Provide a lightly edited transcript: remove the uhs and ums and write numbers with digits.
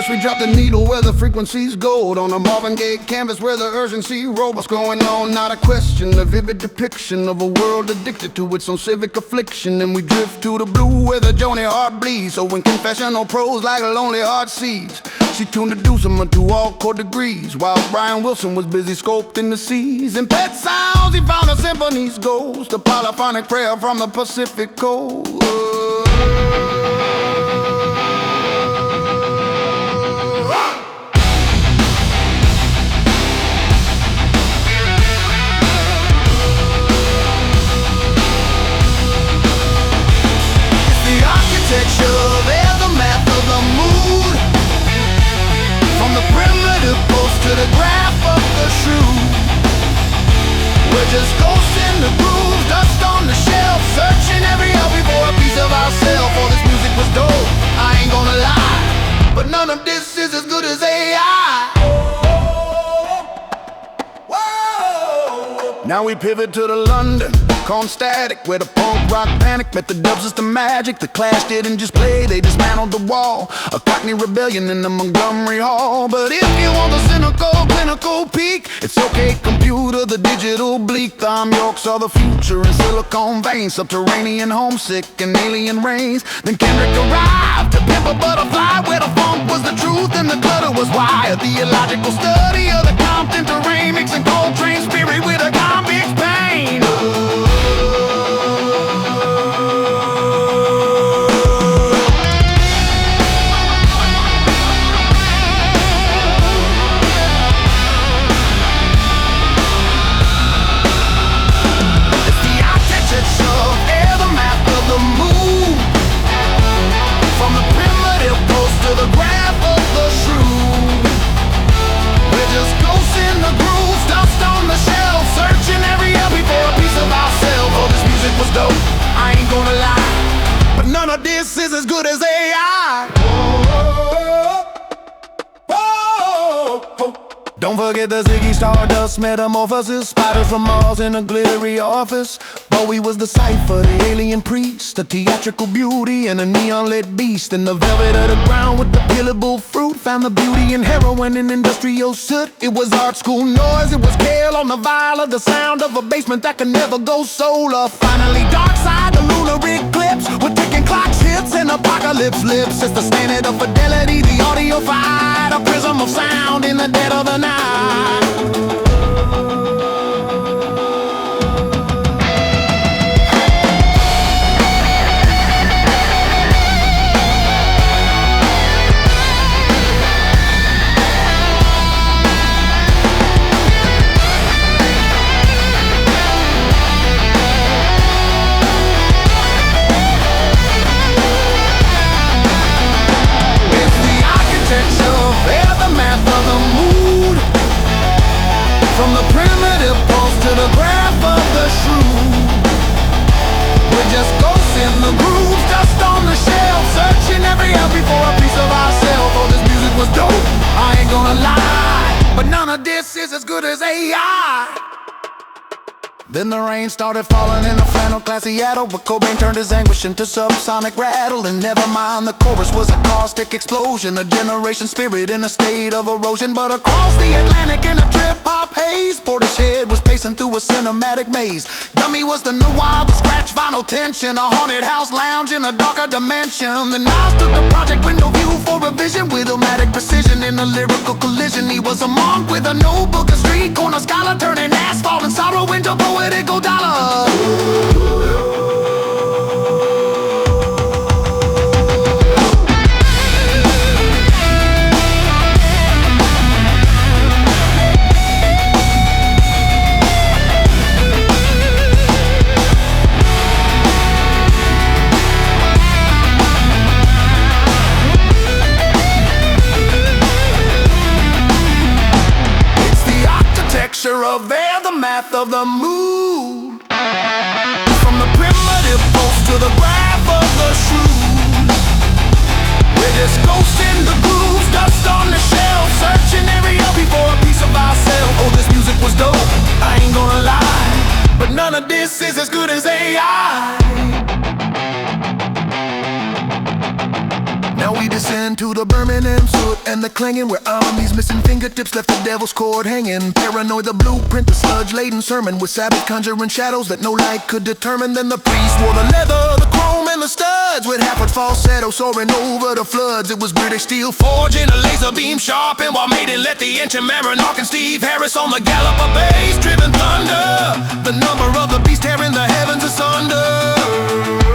First we drop the needle where the frequency's gold, on a Marvin Gaye canvas where the urgency rolled. What's going on? Not a question, a vivid depiction of a world addicted to its own civic affliction. And we drift to the blue where the Joni heart bleeds. So when confessional prose like a lonely heart sees, she tuned the dulcimer to all chord degrees, while Brian Wilson was busy sculpting the seas. In Pet Sounds he found a symphony's ghost, a polyphonic prayer from the Pacific coast. To the graph of the shrew, we're just ghosts in the groove, dust on the shelf, searching every LP for a piece of ourselves. Oh, this music was dope, I ain't gonna lie, but none of this is as good as AI. Whoa. Now we pivot to the London, calm static, where the punk rock panic met the dubs as the magic. The Clash didn't just play, they dismantled the wall, a Cockney rebellion in the Montgomery Hall. But if you want the cynical, clinical peak, it's okay, computer, the digital bleak. Thom Yorke saw the future in silicone veins, subterranean, homesick, and alien rains. Then Kendrick arrived to pimp a butterfly, where the funk was the truth and the clutter was why. A theological study of the Compton terrain, mixing Coltrane spirit with a convict's pain. This is as good as AI. Don't forget the Ziggy Stardust metamorphosis, spiders from Mars in a glittery office. Bowie was the cipher, the alien priest, a theatrical beauty and a neon-lit beast. In the velvet of the ground with the peelable fruit, found the beauty in heroin and industrial soot. It was art school noise, it was kale on the viola, the sound of a basement that could never go solar. Finally, dark side, the lunar eclipse, we're taking clocks, hits, and apocalypse lips. It's the standard of fidelity, the audiofied, a prism of sound in the dead of the night. From the primitive pulse to the graph of the shrew, we're just ghosts in the groove, dust on the shelf, searching every LP for a piece of ourselves. Oh, this music was dope, I ain't gonna lie, but none of this is as good as AI. Then the rain started falling in a flannel clad Seattle, but Cobain turned his anguish into subsonic rattle. And never mind, the chorus was a caustic explosion, a generation spirit in a state of erosion. But across the Atlantic in a trip-hop haze, Portishead was pacing through a cinematic maze. Dummy was the new wild, the scratch vinyl tension, a haunted house lounge in a darker dimension. The Nas took the project window view for a vision, with dramatic precision in a lyrical collision. He was a monk with a notebook, a street corner scholar, turning asphalt and sorrow into poetical dollar. Of air, the math of the mood, from the primitive pulse to the graph of the shrew. We're just ghosts in the grooves, dust on the shelf, searching every LP for a piece of ourselves. Oh, this music was dope, I ain't gonna lie, but none of this is as good as AI. Now we descend to the Birmingham soot and the clanging where armies missing fingertips left the devil's cord hanging. Paranoid, the blueprint, the sludge-laden sermon with Sabbath conjuring shadows that no light could determine. Then the priest wore the leather, the chrome, and the studs with half a falsetto soaring over the floods. It was British steel forging a laser beam sharpened while Maiden let the ancient Marinock and Steve Harris on the galloper bass driven thunder. The number of the beast tearing the heavens asunder.